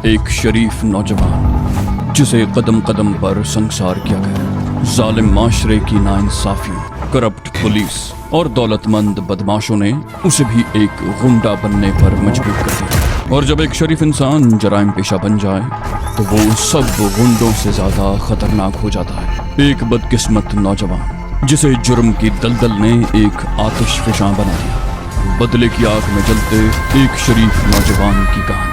एक शरीफ नौजवान जिसे कदम कदम पर संसार किया गया। जालिम माशरे की नाइंसाफियों, करप्ट पुलिस और दौलतमंद बदमाशों ने उसे भी एक गुंडा बनने पर मजबूर कर दिया। और जब एक शरीफ इंसान जराइम पेशा बन जाए तो वो सब गुंडों से ज्यादा खतरनाक हो जाता है। एक बदकिस्मत नौजवान जिसे जुर्म की दलदल ने एक आतिशफशां बना दिया। बदले की आग में जलते एक शरीफ नौजवान की कहानी।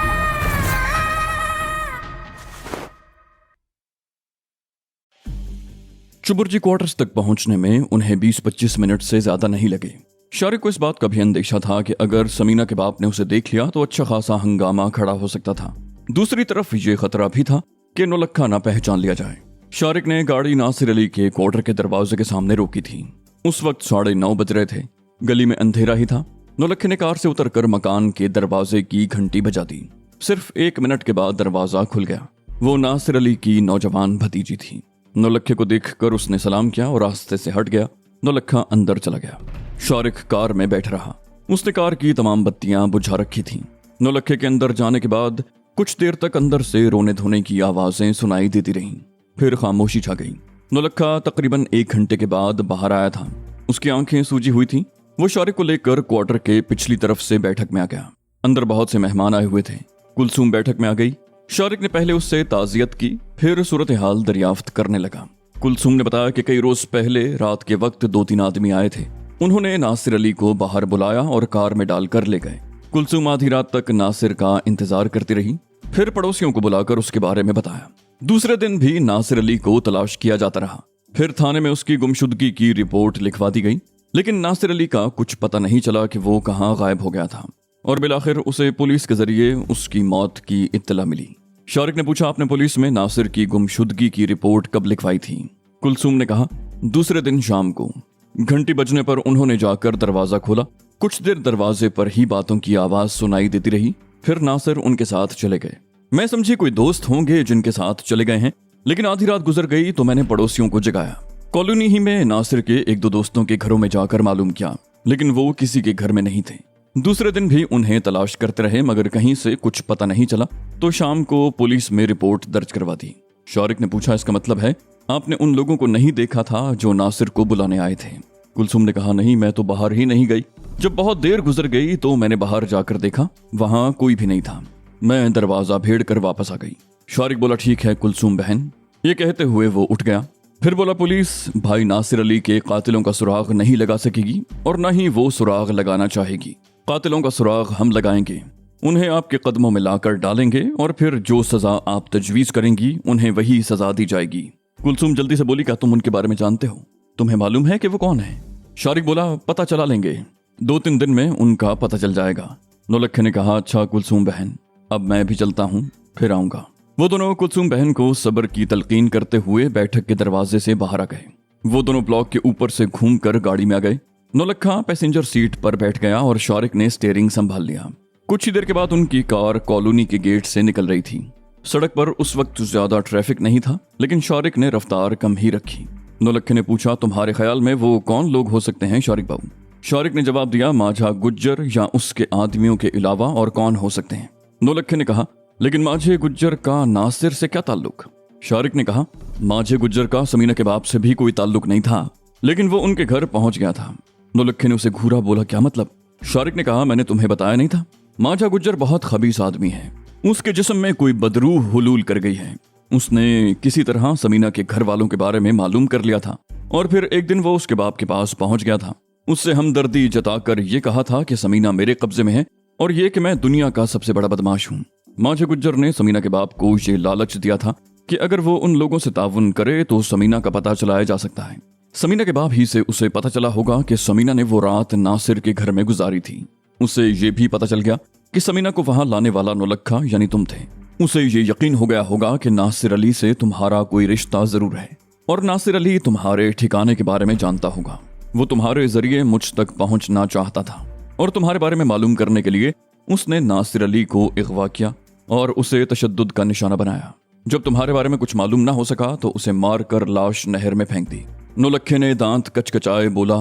चुबुर्जी क्वार्टर्स तक पहुंचने में उन्हें 20-25 मिनट से ज्यादा नहीं लगे। शारिक को इस बात का भी अंदेशा था कि अगर समीना के बाप ने उसे देख लिया तो अच्छा खासा हंगामा खड़ा हो सकता था। दूसरी तरफ ये खतरा भी था कि नौलखा ना पहचान लिया जाए। शारिक ने गाड़ी नासिर अली के क्वार्टर के दरवाजे के सामने रोकी थी। उस वक्त 9:30 बज रहे थे। गली में अंधेरा ही था। नौलखे ने कार से उतरकर मकान के दरवाजे की घंटी बजा दी। सिर्फ 1 मिनट के बाद दरवाजा खुल गया। वो नासिर अली की नौजवान भतीजी थी। नौलखे को देखकर उसने सलाम किया और रास्ते से हट गया। नौलखा अंदर चला गया। शारिक कार में बैठ रहा। उसने कार की तमाम बत्तियां बुझा रखी थीं। नौलखे के अंदर जाने के बाद कुछ देर तक अंदर से रोने धोने की आवाजें सुनाई देती रहीं। फिर खामोशी छा गई। नौलखा तकरीबन 1 घंटे के बाद बाहर आया था। उसकी आंखें सूजी हुई थीं। वो शारिक को लेकर क्वार्टर के पिछली तरफ से बैठक में आ गया। अंदर बहुत से मेहमान आए हुए थे। कुलसूम बैठक में आ गई। शारिक ने पहले उससे ताजियत की, फिर सूरत हाल दरियाफ्त करने लगा। कुलसूम ने बताया कि कई रोज पहले रात के वक्त 2-3 आदमी आए थे। उन्होंने नासिर अली को बाहर बुलाया और कार में डालकर ले गए। कुलसूम आधी रात तक नासिर का इंतजार करती रही। फिर पड़ोसियों को बुलाकर उसके बारे में बताया। दूसरे दिन भी नासिर अली को तलाश किया जाता रहा। फिर थाने में उसकी गुमशुदगी की रिपोर्ट लिखवा दी गई, लेकिन नासिर अली का कुछ पता नहीं चला कि वो कहाँ गायब हो गया था। और बिलाखिर उसे पुलिस के जरिए उसकी मौत की इत्तला मिली। शारिक ने पूछा, आपने पुलिस में नासिर की गुमशुदगी की रिपोर्ट कब लिखवाई थी? कुलसूम ने कहा, दूसरे दिन शाम को। घंटी बजने पर उन्होंने जाकर दरवाजा खोला। कुछ देर दरवाजे पर ही बातों की आवाज सुनाई देती रही। फिर नासिर उनके साथ चले गए। मैं समझी कोई दोस्त होंगे जिनके साथ चले गए हैं, लेकिन आधी रात गुजर गई तो मैंने पड़ोसियों को जगाया। कॉलोनी ही में नासिर के 1-2 दोस्तों के घरों में जाकर मालूम किया, लेकिन वो किसी के घर में नहीं थे। दूसरे दिन भी उन्हें तलाश करते रहे, मगर कहीं से कुछ पता नहीं चला। तो शाम को पुलिस में रिपोर्ट दर्ज करवा दी। शारिक ने पूछा, इसका मतलब है आपने उन लोगों को नहीं देखा था जो नासिर को बुलाने आए थे? कुलसूम ने कहा, नहीं, मैं तो बाहर ही नहीं गई। जब बहुत देर गुजर गई तो मैंने बाहर जाकर देखा, वहां कोई भी नहीं था। मैं दरवाजा भेड़ कर वापस आ गई। शारिक बोला, ठीक है कुलसूम बहन। ये कहते हुए वो उठ गया। फिर बोला, पुलिस भाई नासिर अली के कातिलों का सुराग नहीं लगा सकेगी और न ही वो सुराग लगाना चाहेगी। कातिलों का सुराग हम लगाएंगे, उन्हें आपके कदमों में लाकर डालेंगे और फिर जो सजा आप तजवीज करेंगी उन्हें वही सजा दी जाएगी। कुलसूम जल्दी से बोली, क्या तुम उनके बारे में जानते हो? तुम्हें मालूम है कि वो कौन है? शारिक बोला, पता चला लेंगे, 2-3 दिन में उनका पता चल जाएगा। नौलखे ने कहा, अच्छा कुलसूम बहन, अब मैं भी चलता हूँ, फिर आऊंगा। वो दोनों कुलसूम बहन को सब्र की तलकीन करते हुए बैठक के दरवाजे से बाहर आ गए। वो दोनों ब्लॉक के ऊपर से घूमकर गाड़ी में आ गए। नौलखा पैसेंजर सीट पर बैठ गया और शारिक ने स्टीयरिंग संभाल लिया। कुछ ही देर के बाद उनकी कार कॉलोनी के गेट से निकल रही थी। सड़क पर उस वक्त ज्यादा ट्रैफिक नहीं था, लेकिन शारिक ने रफ्तार कम ही रखी। नौलखे ने पूछा, तुम्हारे ख्याल में वो कौन लोग हो सकते हैं शारिक बाबू? शारिक ने जवाब दिया, माझा गुज्जर या उसके आदमियों के अलावा और कौन हो सकते हैं? नौलखे ने कहा, लेकिन माझे गुज्जर का नासिर से क्या ताल्लुक? शारिक ने कहा, माझे गुज्जर का समीना के बाप से भी कोई ताल्लुक नहीं था, लेकिन वो उनके घर पहुंच गया था। नौलखे ने उसे घूरा। बोला, क्या मतलब? शारिक ने कहा, मैंने तुम्हें बताया नहीं था? माझा गुज्जर बहुत खबीस आदमी है। उसके जिस्म में कोई बदरूह हुलूल कर गई है। उसने किसी तरह समीना के घर वालों के बारे में मालूम कर लिया था और फिर एक दिन वो उसके बाप के पास पहुंच गया था। उससे हमदर्दी जताकर ये कहा था कि समीना मेरे कब्जे में है और ये कि मैं दुनिया का सबसे बड़ा बदमाश हूँ। माझा गुज्जर ने समीना के बाप को ये लालच दिया था कि अगर वो उन लोगों से ताउन करे तो समीना का पता चलाया जा सकता है। समीना के बाप ही से उसे पता चला होगा कि समीना ने वो रात नासिर के घर में गुजारी थी। उसे ये भी पता चल गया कि समीना को वहां लाने वाला नौलखा यानी तुम थे। उसे ये यकीन हो गया होगा कि नासिर अली से तुम्हारा कोई रिश्ता जरूर है और नासिर अली तुम्हारे ठिकाने के बारे में जानता होगा। वो तुम्हारे जरिए मुझ तक पहुंचना चाहता था और तुम्हारे बारे में मालूम करने के लिए उसने नासिर अली को अगवा किया और उसे तशद्दुद का निशाना बनाया। जब तुम्हारे बारे में कुछ मालूम ना हो सका तो उसे मार कर लाश नहर में फेंक दी। नौलखे ने दांत कचकचाए बोला,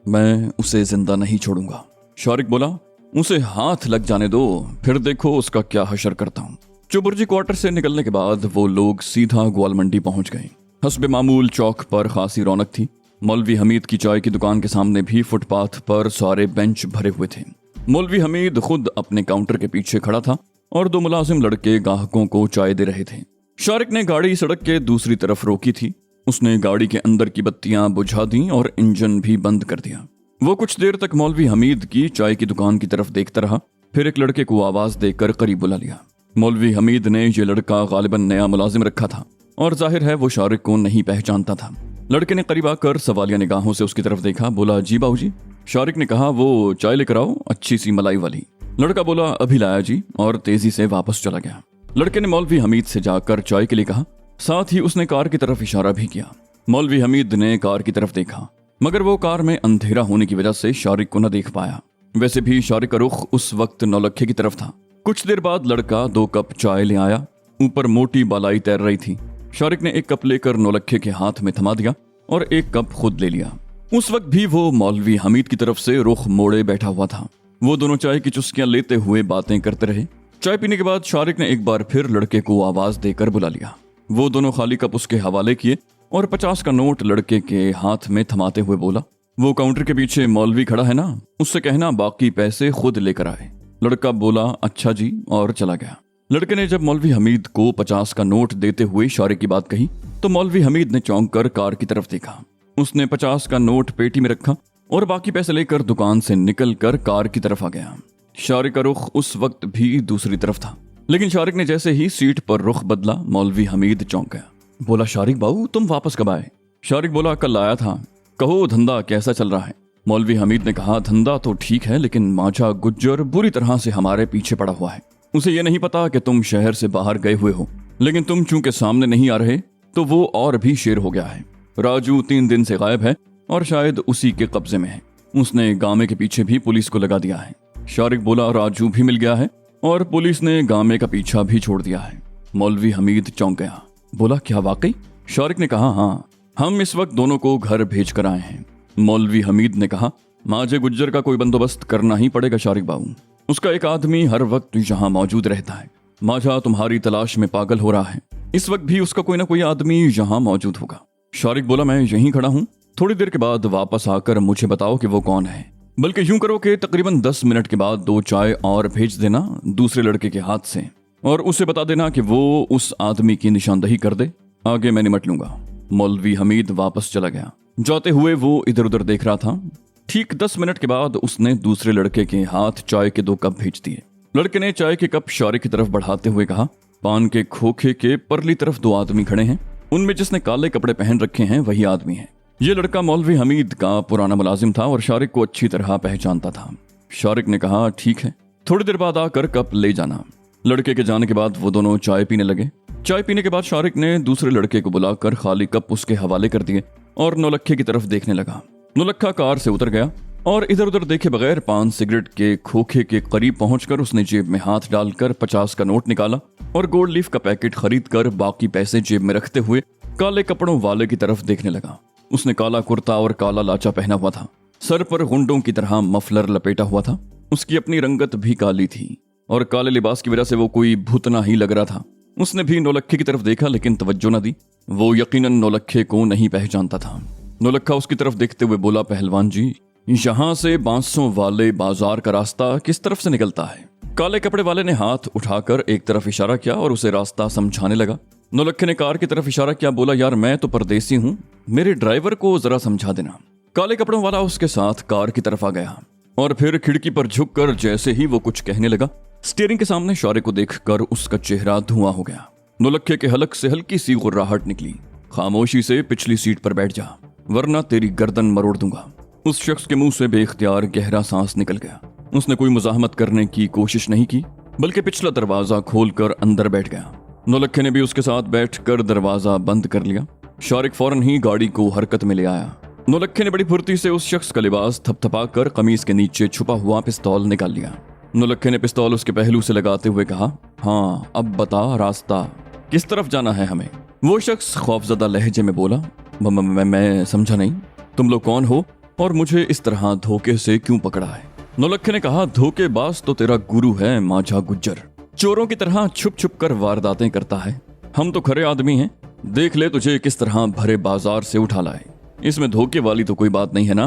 मैं उसे जिंदा नहीं छोड़ूंगा। शारिक बोला, उसे हाथ लग जाने दो, फिर देखो उसका क्या हशर करता हूं। चुबुर्जी क्वार्टर से निकलने के बाद वो लोग सीधा ग्वाल मंडी पहुंच गए। हस्बे मामूल चौक पर खासी रौनक थी। मौलवी हमीद की चाय की दुकान के सामने भी फुटपाथ पर सारे बेंच भरे हुए थे। मौलवी हमीद खुद अपने काउंटर के पीछे खड़ा था और दो मुलाजिम लड़के ग्राहकों को चाय दे रहे थे। शारिक ने गाड़ी सड़क के दूसरी तरफ रोकी थी। उसने गाड़ी के अंदर की बत्तियां बुझा दी और इंजन भी बंद कर दिया। वो कुछ देर तक मौलवी हमीद की चाय की दुकान की तरफ देखता रहा, फिर एक लड़के को आवाज देकर करीब बुला लिया। मौलवी हमीद ने ये लड़का गालिबन नया मुलाजिम रखा था और जाहिर है वो शारिक को नहीं पहचानता था। लड़के ने करीब आकर सवालिया निगाहों से उसकी तरफ देखा, बोला, जी बाबूजी। शारिक ने कहा, वो चाय लेकर आओ, अच्छी सी मलाई वाली। लड़का बोला, अभी लाया जी, और तेजी से वापस चला गया। लड़के ने मौलवी हमीद से जाकर चाय के लिए कहा, साथ ही उसने कार की तरफ इशारा भी किया। मौलवी हमीद ने कार की तरफ देखा, मगर वो कार में अंधेरा होने की वजह से शारिक को न देख पाया। वैसे भी शारिक का रुख उस वक्त नौलखे की तरफ था। कुछ देर बाद लड़का 2 कप चाय ले आया। ऊपर मोटी बालाई तैर रही थी। शारिक ने एक कप लेकर नौलखे के हाथ में थमा दिया और एक कप खुद ले लिया। उस वक्त भी वो मौलवी हमीद की तरफ से रुख मोड़े बैठा हुआ था। वो दोनों चाय की चुस्कियां लेते हुए बातें करते रहे। चाय पीने के बाद शारिक ने एक बार फिर लड़के को आवाज देकर बुला लिया। वो दोनों खाली कप उसके हवाले किए और 50 का नोट लड़के के हाथ में थमाते हुए बोला, वो काउंटर के पीछे मौलवी खड़ा है ना, उससे कहना बाकी पैसे खुद लेकर आए। लड़का बोला, अच्छा जी, और चला गया। लड़के ने जब मौलवी हमीद को 50 का नोट देते हुए शारिक की बात कही तो मौलवी हमीद ने चौंक कर कार की तरफ देखा। उसने 50 का नोट पेटी में रखा और बाकी पैसे लेकर दुकान से निकल कर कार की तरफ आ गया। शारिक का रुख उस वक्त भी दूसरी तरफ था, लेकिन शारिक ने जैसे ही सीट पर रुख बदला, मौलवी हमीद चौंक गया। बोला, शारिक बाबू, तुम वापस कब आए? शारिक बोला, कल आया था। कहो, धंधा कैसा चल रहा है? मौलवी हमीद ने कहा, धंधा तो ठीक है, लेकिन माझा गुज्जर बुरी तरह से हमारे पीछे पड़ा हुआ है। उसे ये नहीं पता कि तुम शहर से बाहर गए हुए हो, लेकिन तुम चूंकि सामने नहीं आ रहे तो वो और भी शेर हो गया है। राजू 3 दिन से गायब है और शायद उसी के कब्जे में है। उसने गामे के पीछे भी पुलिस को लगा दिया है। शारिक बोला, राजू भी मिल गया है और पुलिस ने गामे का पीछा भी छोड़ दिया है। मौलवी हमीद चौंक गया। बोला, क्या वाकई? शारिक ने कहा, हाँ, हम इस वक्त दोनों को घर भेज कर आए हैं। मौलवी हमीद ने कहा, माजे गुज्जर का कोई बंदोबस्त करना ही पड़ेगा शारिक बाबू। उसका एक आदमी हर वक्त यहाँ मौजूद रहता है। माझा तुम्हारी तलाश में पागल हो रहा है। इस वक्त भी उसका कोई ना कोई आदमी यहाँ मौजूद होगा। शारिक बोला, मैं यहीं खड़ा हूँ, थोड़ी देर के बाद वापस आकर मुझे बताओ कि वो कौन है। बल्कि यूं करो कि तकरीबन 10 मिनट के बाद 2 चाय और भेज देना दूसरे लड़के के हाथ से, और उसे बता देना कि वो उस आदमी की निशानदही कर दे। आगे मैं निमट लूंगा। मौलवी हमीद वापस चला गया। जाते हुए वो इधर उधर देख रहा था। ठीक 10 मिनट के बाद उसने दूसरे लड़के के हाथ चाय के 2 कप भेज दिए। लड़के ने चाय के कप शारिक की तरफ बढ़ाते हुए कहा, पान के खोखे के परली तरफ 2 आदमी खड़े हैं। उनमें जिसने काले कपड़े पहन रखे हैं वही आदमी है। ये लड़का मौलवी हमीद का पुराना मुलाजिम था और शारिक को अच्छी तरह पहचानता था। शारिक ने कहा, ठीक है, थोड़ी देर बाद आकर कप ले जाना। लड़के के जाने के बाद वो दोनों चाय पीने लगे। चाय पीने के बाद शारिक ने दूसरे लड़के को बुलाकर खाली कप उसके हवाले कर दिए और नौलखे की तरफ देखने लगा। नौलखा कार से उतर गया और इधर उधर देखे बगैर पान सिगरेट के खोखे के करीब पहुंचकर उसने जेब में हाथ डालकर 50 का नोट निकाला और गोल्ड लीफ का पैकेट खरीदकर बाकी पैसे जेब में रखते हुए काले कपड़ों वाले की तरफ देखने लगा। उसने काला कुर्ता और काला लाचा पहना हुआ था। सर पर गुंडों की तरह मफलर लपेटा हुआ था। उसकी अपनी रंगत भी काली थी और काले लिबास की वजह से वो कोई भूतना ही लग रहा था। उसने भी नौलखे की तरफ देखा लेकिन तवज्जो न दी। वो यकीनन नौलखे को नहीं पहचानता था। नौलखा उसकी तरफ देखते हुए बोला, पहलवान जी, यहाँ से बांसों वाले बाजार का रास्ता किस तरफ से निकलता है? काले कपड़े वाले ने हाथ उठाकर एक तरफ इशारा किया और उसे रास्ता समझाने लगा। नौलखे ने कार की तरफ इशारा किया, बोला, यार मैं तो परदेसी हूँ, मेरे ड्राइवर को जरा समझा देना। काले कपड़ों वाला उसके साथ कार की तरफ आ गया और फिर खिड़की पर झुककर जैसे ही वो कुछ कहने लगा, स्टीयरिंग के सामने शारिक को देखकर उसका चेहरा धुआं हो गया। नौलखे के हलक से हल्की सी गुर्राहट निकली। खामोशी से पिछली सीट पर बैठ जा, वरना तेरी गर्दन मरोड़ दूंगा। उस शख्स के मुंह से बेख्तियार गहरा सांस निकल गया। उसने कोई मुजाहमत करने की कोशिश नहीं की, बल्कि पिछला दरवाजा खोलकर अंदर बैठ गया। नौलखे ने भी उसके साथ बैठकर दरवाजा बंद कर लिया। शारिक फौरन ही गाड़ी को हरकत में ले आया। नौलखे ने बड़ी फुर्ती से उस शख्स का लिबास थपथपाकर कमीज के नीचे छुपा हुआ पिस्तौल निकाल लिया। नौलखे ने पिस्तौल उसके पहलू से लगाते हुए कहा, हाँ, अब बता रास्ता, किस तरफ जाना है हमें? वो शख्स खौफजदा लहजे में बोला, मैं समझा नहीं, तुम लोग कौन हो और मुझे इस तरह धोखे से क्यों पकड़ा है? नौलखे ने कहा, धोखेबाज तो तेरा गुरु है माझा गुज्जर। चोरों की तरह छुप छुप कर वारदातें करता है। हम तो खरे आदमी हैं, देख ले तुझे किस तरह भरे बाजार से उठा लाए। इसमें धोखे वाली तो कोई बात नहीं है ना।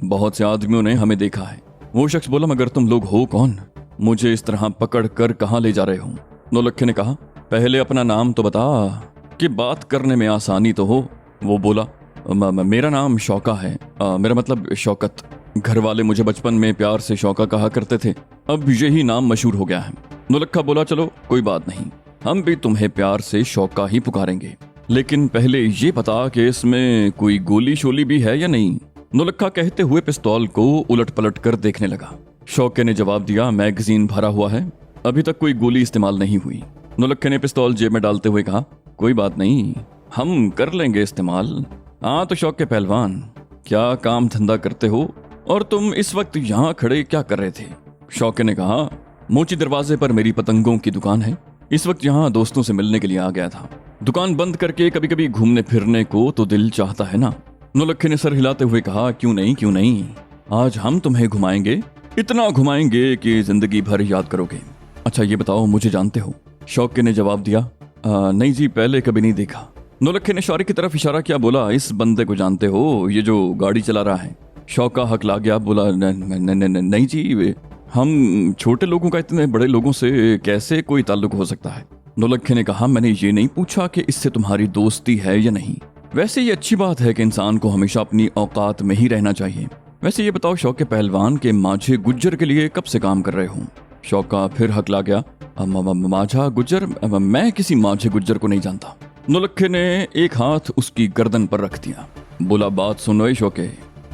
बहुत से आदमियों ने हमें देखा है। वो शख्स बोला, मगर तुम लोग हो कौन? मुझे इस तरह पकड़ कर कहाँ ले जा रहे हो? नौलक्खे ने कहा, पहले अपना नाम तो बता कि बात करने में आसानी तो हो। वो बोला, मेरा नाम शौका है, मेरा मतलब शौकत। घर वाले मुझे बचपन में प्यार से शौका कहा करते थे, अब यही नाम मशहूर हो गया है। नौलक्खा बोला, चलो कोई बात नहीं, हम भी तुम्हें प्यार से शौका ही पुकारेंगे, लेकिन पहले ये बता कि इसमें कोई गोली शोली भी है या नहीं। नौलक्खा कहते हुए पिस्तौल को उलट पलट कर देखने लगा। शौके ने जवाब दिया, मैगजीन भरा हुआ है, अभी तक कोई गोली इस्तेमाल नहीं हुई। नौलक्खे ने पिस्तौल जेब में डालते हुए कहा, कोई बात नहीं, हम कर लेंगे इस्तेमाल। हाँ तो शौके पहलवान, क्या काम धंधा करते हो और तुम इस वक्त यहाँ खड़े क्या कर रहे थे? शौके ने कहा, मोची दरवाजे पर मेरी पतंगों की दुकान है, इस वक्त यहाँ दोस्तों से मिलने के लिए आ गया था। दुकान बंद करके कभी कभी घूमने फिरने को तो दिल चाहता है ना। नौलक्खे ने सर हिलाते हुए कहा, क्यों नहीं क्यों नहीं, आज हम तुम्हें घुमाएंगे, इतना घुमाएंगे कि जिंदगी भर याद करोगे। अच्छा ये बताओ, मुझे जानते हो? शौके ने जवाब दिया, नहीं जी, पहले कभी नहीं देखा। नौलक्खे ने शौर्य की तरफ इशारा किया, बोला, इस बंदे को जानते हो, ये जो गाड़ी चला रहा है? शौका हकला गया, बोला, नहीं जी, हम छोटे लोगों का इतने बड़े लोगों से कैसे कोई ताल्लुक हो सकता है। नौलक्खे ने कहा, मैंने ये नहीं पूछा कि इससे तुम्हारी दोस्ती है या नहीं। वैसे ये अच्छी बात है कि इंसान को हमेशा अपनी औकात में ही रहना चाहिए। वैसे ये बताओ शौके पहलवान के माझे गुज्जर के लिए कब से काम कर रहे हो? शौका फिर हकला गया, माझा गुज्जर? मैं किसी माझे गुज्जर को नहीं जानता। नौलक्खे ने एक हाथ उसकी गर्दन पर रख दिया, बोला, बात सुनो शौके,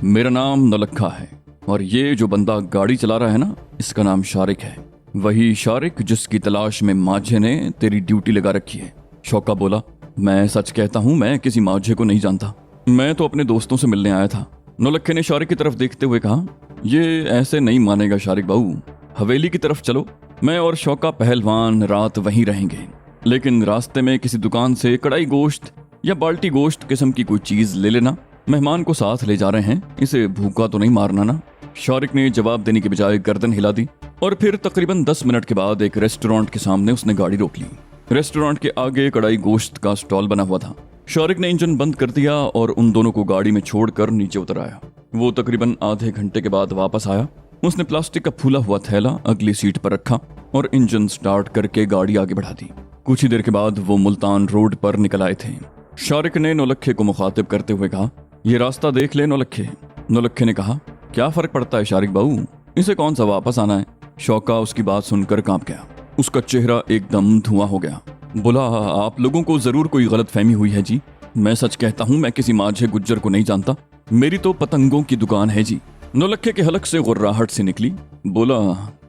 मेरा नाम नौलक्खा है और ये जो बंदा गाड़ी चला रहा है ना, इसका नाम शारिक है। वही शारिक जिसकी तलाश में माझे ने तेरी ड्यूटी लगा रखी है। शौका बोला, मैं सच कहता हूँ, मैं किसी माझे को नहीं जानता, मैं तो अपने दोस्तों से मिलने आया था। नौलक्खे ने शारिक की तरफ देखते हुए कहा, ये ऐसे नहीं मानेगा शारिक बाबू, हवेली की तरफ चलो, मैं और शौका पहलवान रात वहीं रहेंगे, लेकिन रास्ते में किसी दुकान से कड़ाई गोश्त या बाल्टी गोश्त किस्म की कोई चीज ले लेना। मेहमान को साथ ले जा रहे हैं, इसे भूखा तो नहीं मारना ना। शारिक ने जवाब देने के बजाय गर्दन हिला दी और फिर तकरीबन 10 मिनट के बाद एक रेस्टोरेंट के सामने उसने गाड़ी रोक ली। रेस्टोरेंट के आगे कड़ाई गोश्त का स्टॉल बना हुआ था। शारिक ने इंजन बंद कर दिया और उन दोनों को गाड़ी में छोड़कर नीचे उतर आया। वो तकरीबन आधे घंटे के बाद वापस आया। उसने प्लास्टिक का फूला हुआ थैला अगली सीट पर रखा और इंजन स्टार्ट करके गाड़ी आगे बढ़ा दी। कुछ ही देर के बाद वो मुल्तान रोड पर निकल आए थे। शारिक ने नौलक्खे को मुखातिब करते हुए कहा, ये रास्ता देख ले नौलक्खे। नौलक्खे ने कहा, क्या फर्क पड़ता है शारिक बाबू, इसे कौन सा वापस आना है। शौका उसकी बात सुनकर कांप गया, उसका चेहरा एकदम धुआं हो गया। बोला, आप लोगों को जरूर कोई गलत फहमी हुई है जी, मैं सच कहता हूँ, मैं किसी माझे गुज्जर को नहीं जानता, मेरी तो पतंगों की दुकान है जी। नौलक्खे के हलक से गुर्राहट सी निकली। बोला,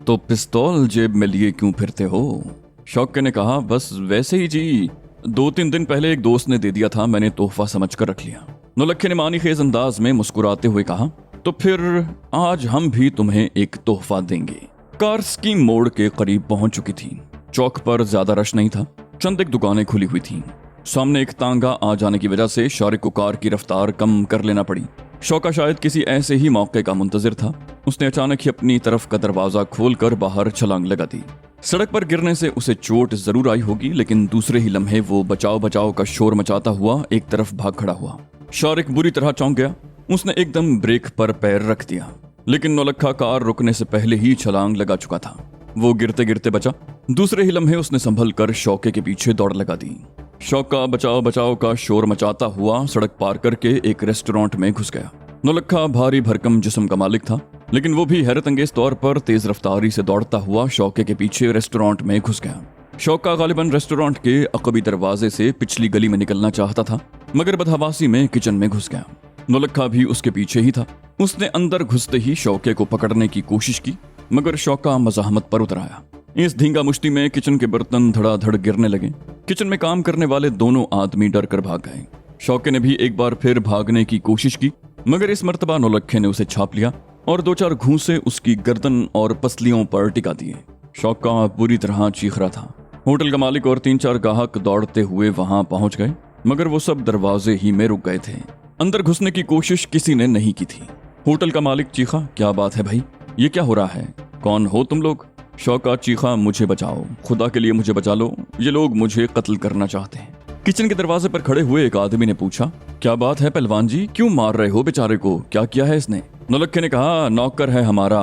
तो पिस्तौल जेब में लिए क्यों फिरते हो? शौके ने कहा, बस वैसे ही जी, 2-3 दिन पहले एक दोस्त ने दे दिया था, मैंने तोहफा समझकर रख लिया। नौलक्खे ने मानी खेज अंदाज में मुस्कुराते हुए कहा, तो फिर आज हम भी तुम्हें एक तोहफा देंगे। कार स्कीम मोड़ के करीब पहुंच चुकी थी। चौक पर ज्यादा रश नहीं था, चंद एक दुकानें खुली हुई थीं। सामने एक तांगा आ जाने की वजह से शारिक को कार की रफ्तार कम कर लेना पड़ी। शौका शायद किसी ऐसे ही मौके का मुंतजिर था। उसने अचानक ही अपनी तरफ का दरवाजा खोलकर बाहर छलांग लगा दी। सड़क पर गिरने से उसे चोट जरूर आई होगी, लेकिन दूसरे ही लम्हे वो बचाव बचाव का शोर मचाता हुआ एक तरफ भाग खड़ा हुआ। शारिक बुरी तरह चौंक गया। उसने एकदम ब्रेक पर पैर रख दिया, लेकिन नौलक्खा कार रुकने से पहले ही छलांग लगा चुका था। वो गिरते गिरते बचा। दूसरे ही लम्हे उसने संभल कर शौके के पीछे दौड़ लगा दी। शौका बचाव बचाव का शोर मचाता हुआ सड़क पार करके एक रेस्टोरेंट में घुस गया। नौलक्खा भारी भरकम जिस्म का मालिक था, लेकिन वो भी हैरत अंगेज तौर पर तेज रफ्तारी से दौड़ता हुआ शौके के पीछे रेस्टोरेंट में घुस गया। शौका गालिबन रेस्टोरेंट के अकबी दरवाजे से पिछली गली में निकलना चाहता था, मगर बदहवासी में किचन में घुस गया। नौलक्खा भी उसके पीछे ही था। उसने अंदर घुसते ही शौके को पकड़ने की कोशिश की, मगर शौका मज़ाहमत पर उतर आया। इस धींगा मुश्ती में किचन के बर्तन धड़ाधड़ गिरने लगे। किचन में काम करने वाले दोनों आदमी डर कर भाग गए। शौके ने भी एक बार फिर भागने की कोशिश की, मगर इस मर्तबा नौलक्खे ने उसे छाप लिया और 2-4 घूंसे उसकी गर्दन और पसलियों पर टिका दिए। शौका बुरी तरह चीख रहा था। होटल का मालिक और 3-4 ग्राहक दौड़ते हुए वहां पहुंच गए, मगर वो सब दरवाजे ही में रुक गए थे। अंदर घुसने की कोशिश किसी ने नहीं की थी। होटल का मालिक चीखा, क्या बात है भाई, ये क्या हो रहा है? कौन हो तुम लोग? शौका चीखा, मुझे बचाओ, खुदा के लिए मुझे बचा लो, ये लोग मुझे कत्ल करना चाहते हैं। किचन के दरवाजे पर खड़े हुए एक आदमी ने पूछा, क्या बात है पहलवान जी, क्यों मार रहे हो बेचारे को, क्या किया है इसने? नौलखे ने कहा, नौकर है हमारा,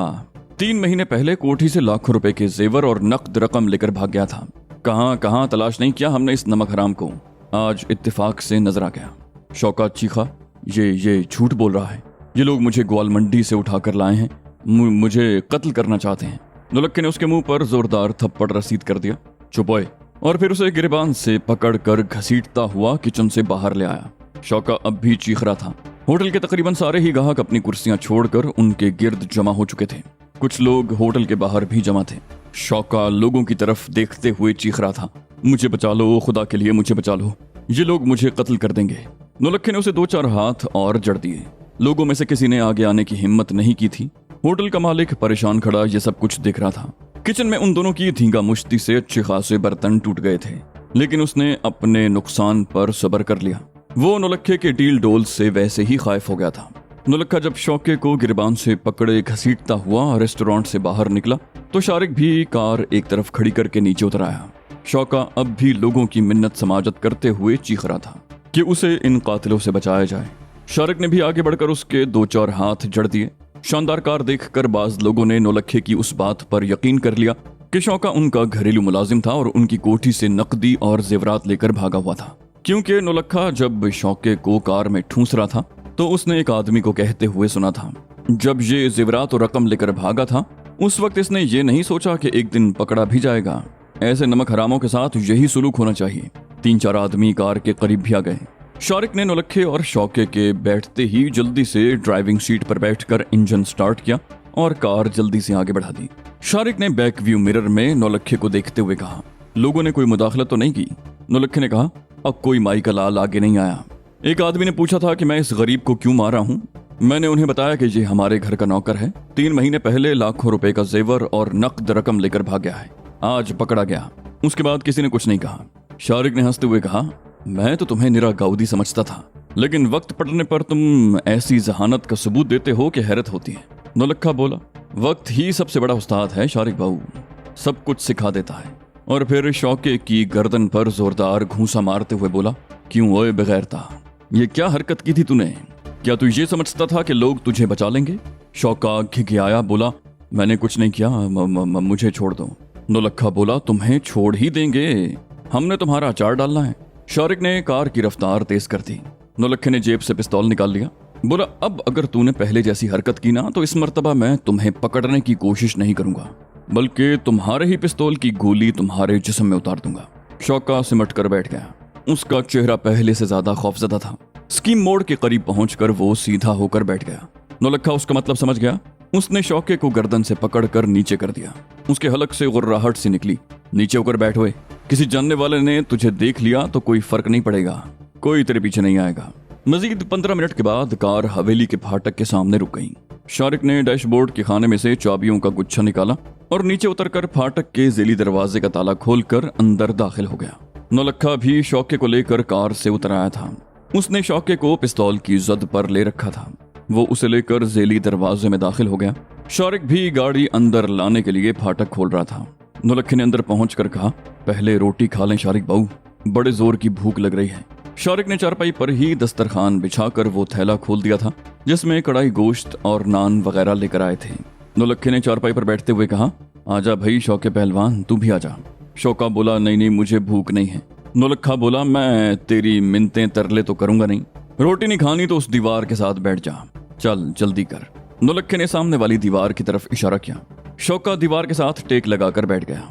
3 महीने पहले कोठी से लाखों रुपए के जेवर और नकद रकम लेकर भाग गया था। कहां तलाश नहीं किया हमने इस नमक हराम को, आज इत्तेफाक से नजर आ गया। शौका चीखा, ये झूठ बोल रहा है, ये लोग मुझे ग्वाल मंडी से उठाकर लाए हैं, मुझे कत्ल करना चाहते हैं। नौलखे ने उसके मुंह पर जोरदार थप्पड़ रसीद कर दिया। चुप होए, और फिर उसे गिरबान से पकड़कर घसीटता हुआ किचन से बाहर ले आया। शौका अब भी चीख रहा था। होटल के तकरीबन सारे ही ग्राहक अपनी कुर्सियां छोड़कर उनके गिर्द जमा हो चुके थे। कुछ लोग होटल के बाहर भी जमा थे। शौका लोगों की तरफ देखते हुए चीख रहा था, मुझे बचा लो, खुदा के लिए मुझे बचा लो, ये लोग मुझे कत्ल कर देंगे। नौलखे ने उसे 2-4 हाथ और जड़ दिए। लोगों में से किसी ने आगे आने की हिम्मत नहीं की थी। होटल का मालिक परेशान खड़ा ये सब कुछ देख रहा था। किचन में उन दोनों की धींगा मुश्ती से अच्छे खासे बर्तन टूट गए थे, लेकिन उसने अपने नुकसान पर सब्र कर लिया। वो नौलखे के डील डोल से वैसे ही खाइफ हो गया था। नौलखा जब शौके को गिरबान से पकड़े घसीटता हुआ रेस्टोरेंट से बाहर निकला तो शारिक भी कार एक तरफ खड़ी करके नीचे उतर आया। शौका अब भी लोगों की मिन्नत समाजत करते हुए चीख रहा था कि उसे इन कातिलों से बचाया जाए। शारिक ने भी आगे बढ़कर उसके 2-4 हाथ जड़ दिए। शानदार कार देखकर बाज लोगों ने नौलखे की उस बात पर यकीन कर लिया कि शौका उनका घरेलू मुलाजिम था और उनकी कोठी से नकदी और जेवरात लेकर भागा हुआ था। क्योंकि नौलखा जब शौके को कार में ठूंस रहा था तो उसने एक आदमी को कहते हुए सुना था, जब ये जेवरात और रकम लेकर भागा था उस वक्त इसने ये नहीं सोचा कि एक दिन पकड़ा भी जाएगा। ऐसे नमक हरामों के साथ यही सुलूक होना चाहिए। 3-4 आदमी कार के करीब भी आ गए। शारिक ने नौलखे और शौके के बैठते ही जल्दी से ड्राइविंग सीट पर बैठकर इंजन स्टार्ट किया और कार जल्दी से आगे बढ़ा दी। शारिक ने बैक व्यू मिरर में नौलखे को देखते हुए कहा, लोगों ने कोई मुदाखलत तो नहीं की? नौलखे ने कहा, अब कोई माई का लाल आगे नहीं आया। एक आदमी ने पूछा था कि मैं इस गरीब को क्यों मारा हूँ। मैंने उन्हें बताया कि ये हमारे घर का नौकर है, 3 महीने पहले लाखों रुपए का जेवर और नकद रकम लेकर भाग गया है, आज पकड़ा गया। उसके बाद किसी ने कुछ नहीं कहा। शारिक ने हंसते हुए कहा, मैं तो तुम्हें निरा गाउदी समझता था, लेकिन वक्त पड़ने पर तुम ऐसी जहानत का सबूत देते हो कि हैरत होती है। नौलखा बोला, वक्त ही सबसे बड़ा उस्ताद है शारिक बाबू, सब कुछ सिखा देता है। और फिर शौके की गर्दन पर जोरदार घूंसा मारते हुए बोला, क्यों ओए बेगैरता, ये क्या हरकत की थी तूने? क्या तू ये समझता था कि लोग तुझे बचा लेंगे? शौका घिघियाया बोला, मैंने कुछ नहीं किया, मुझे छोड़ दो। नौलखा बोला, तुम्हें छोड़ ही देंगे, हमने तुम्हारा अचार डालना है। शारिक ने कार की रफ्तार तेज कर दी। नौलखे ने जेब से पिस्तौल निकाल लिया। बोला, अब अगर तूने पहले जैसी हरकत की ना तो इस मर्तबा मैं तुम्हें पकड़ने की कोशिश नहीं करूंगा, बल्कि तुम्हारे ही पिस्तौल की गोली तुम्हारे जिस्म में उतार दूंगा। शौका सिमट कर बैठ गया। उसका चेहरा पहले से ज्यादा खौफजदा था। स्कीम मोड़ के करीब पहुंचकर वो सीधा होकर बैठ गया। नौलखा उसका मतलब समझ गया। उसने शौके को गर्दन से पकड़कर नीचे कर दिया। उसके हलक से गुर्राहट सी निकली, नीचे होकर बैठ हुए। किसी जानने वाले ने तुझे देख लिया तो कोई फर्क नहीं पड़ेगा, कोई तेरे पीछे नहीं आएगा। मजीद 15 मिनट के बाद कार हवेली के फाटक के सामने रुक गई। शारिक ने डैशबोर्ड के खाने में से चाबियों का गुच्छा निकाला और नीचे उतरकर फाटक के जेली दरवाजे का ताला खोलकर अंदर दाखिल हो गया। नौलखा भी शौके को लेकर कार से उतर आया था। उसने शौके को पिस्तौल की जद पर ले रखा था। वो उसे लेकर जेली दरवाजे में दाखिल हो गया। शारिक भी गाड़ी अंदर लाने के लिए फाटक खोल रहा था। नौलखे ने अंदर पहुंचकर कहा, पहले रोटी खा लें शारिक बाबू, बड़े जोर की भूख लग रही है। शारिक ने चारपाई पर ही दस्तरखान बिछाकर वो थैला खोल दिया था जिसमें कढ़ाई गोश्त और नान वगैरह लेकर आए थे। नौलखे ने चारपाई पर बैठते हुए कहा, आजा भाई शौके पहलवान, तू भी आजा। शौका बोला, नहीं मुझे भूख नहीं है। नौलखा बोला, मैं तेरी मिन्नतें तरले तो करूंगा नहीं, रोटी नहीं खानी तो उस दीवार के साथ बैठ जा, चल जल्दी कर। नौलखे ने सामने वाली दीवार की तरफ इशारा किया। शौका दीवार के साथ टेक लगाकर बैठ गया।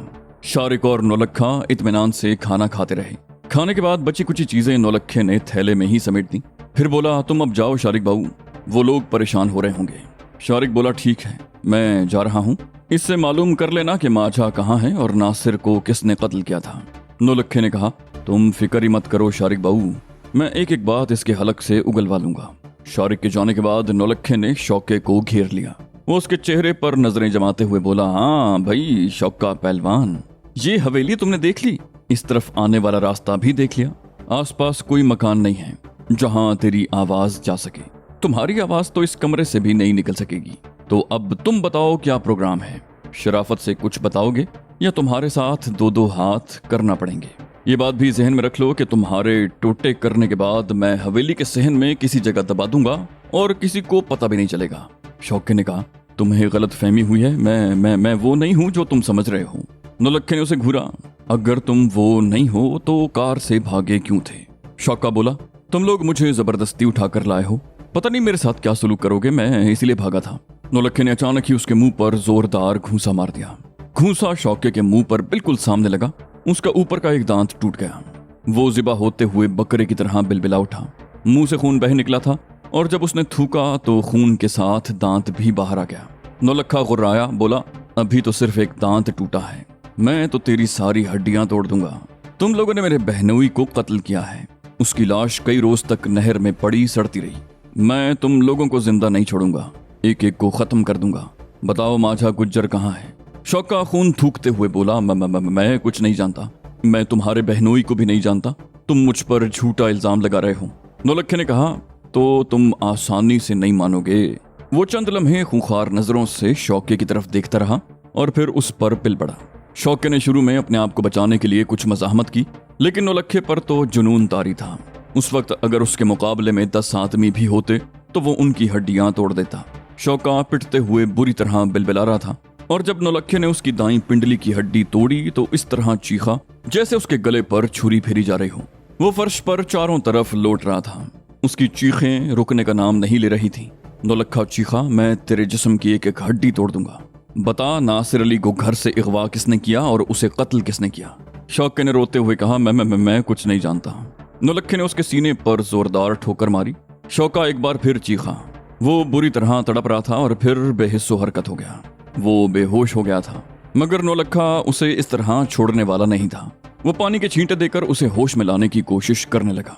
शारिक और नौलखा इत्मीनान से खाना खाते रहे। खाने के बाद बची कुछ चीजें नौलखे ने थैले में ही समेट दी। फिर बोला, तुम अब जाओ शारिक बाबू, वो लोग परेशान हो रहे होंगे। शारिक बोला, ठीक है मैं जा रहा हूँ, इससे मालूम कर लेना कि माझा कहाँ है और नासिर को किसने कत्ल किया था। नौलखे ने कहा, तुम फिक्र ही मत करो शारिक बाबू, मैं एक एक बात इसके हलक से उगलवा लूंगा। शारिक के जाने के बाद नौलखे ने शौके को घेर लिया। वो उसके चेहरे पर नजरें जमाते हुए बोला, हाँ भाई शौका पहलवान, ये हवेली तुमने देख ली, इस तरफ आने वाला रास्ता भी देख लिया। आसपास कोई मकान नहीं है जहां तेरी आवाज जा सके। तुम्हारी आवाज तो इस कमरे से भी नहीं निकल सकेगी। तो अब तुम बताओ क्या प्रोग्राम है? शराफत से कुछ बताओगे या तुम्हारे साथ दो दो हाथ करना पड़ेंगे। ये बात भी जहन में रख लो कि तुम्हारे टोटे करने के बाद मैं हवेली के सहन में किसी जगह दबा दूंगा और किसी को पता भी नहीं चलेगा। शौके ने कहा, तुम्हें गलत फहमी हुई है, मैं वो नहीं हूं जो तुम समझ रहे हो। नौलक्खे ने उसे घूरा, अगर तुम वो नहीं हो तो कार से भागे क्यों थे? शौका बोला, तुम लोग मुझे जबरदस्ती उठा कर लाए हो, पता नहीं मेरे साथ क्या सलूक करोगे, मैं इसलिए भागा था। नौलक्खे ने अचानक ही उसके मुंह पर जोरदार घूंसा मार दिया। घूंसा शौके के मुंह पर बिल्कुल सामने लगा। उसका ऊपर का एक दांत टूट गया। वो ज़िबा होते हुए बकरे की तरह बिलबिला उठा। मुंह से खून बह निकला था और जब उसने थूका तो खून के साथ दांत भी बाहर आ गया। नौलक्खा गुर्राया, बोला, अभी तो सिर्फ एक दांत टूटा है, मैं तो तेरी सारी हड्डियां तोड़ दूंगा। तुम लोगों ने मेरे बहनोई को कत्ल किया है। उसकी लाश कई रोज तक नहर में पड़ी सड़ती रही। मैं तुम लोगों को जिंदा नहीं छोड़ूंगा, एक एक को खत्म कर दूंगा। बताओ माझा गुज्जर कहाँ है? शौका खून थूकते हुए बोला, मैं कुछ नहीं जानता, मैं तुम्हारे बहनोई को भी नहीं जानता, तुम मुझ पर झूठा इल्जाम लगा रहे हो। नौलक्खे ने कहा, तो तुम आसानी से नहीं मानोगे। वो चंद लम्हे खूंखार नजरों से शौके की तरफ देखता रहा और फिर उस पर पिल पड़ा। शौके ने शुरू में अपने आप को बचाने के लिए कुछ मज़ाहमत की, लेकिन नौलक्खे पर तो जुनून तारी था। उस वक्त अगर उसके मुकाबले में 10 आदमी भी होते तो वो उनकी हड्डियां तोड़ देता। शौका पिटते हुए बुरी तरह बिलबिला रहा था और जब नौलक्खे ने उसकी दाईं पिंडली की हड्डी तोड़ी तो इस तरह चीखा जैसे उसके गले पर छुरी फेरी जा रही हो। वो फर्श पर चारों तरफ लौट रहा था। उसकी चीखें रुकने का नाम नहीं ले रही थी। नौलक्खा चीखा, मैं तेरे जिस्म की एक एक हड्डी तोड़ दूंगा। बता, नासिर अली को घर से अगवा किसने किया और उसे कत्ल किसने किया? शौके ने रोते हुए कहा, मैं कुछ नहीं जानता। नौलक्खे ने उसके सीने पर जोरदार ठोकर मारी। शौका एक बार फिर चीखा। वो बुरी तरह तड़प रहा था और फिर बेहिस्सो हरकत हो गया। वो बेहोश हो गया था, मगर नौलक्खा उसे इस तरह छोड़ने वाला नहीं था। वो पानी के छींटे देकर उसे होश में लाने की कोशिश करने लगा।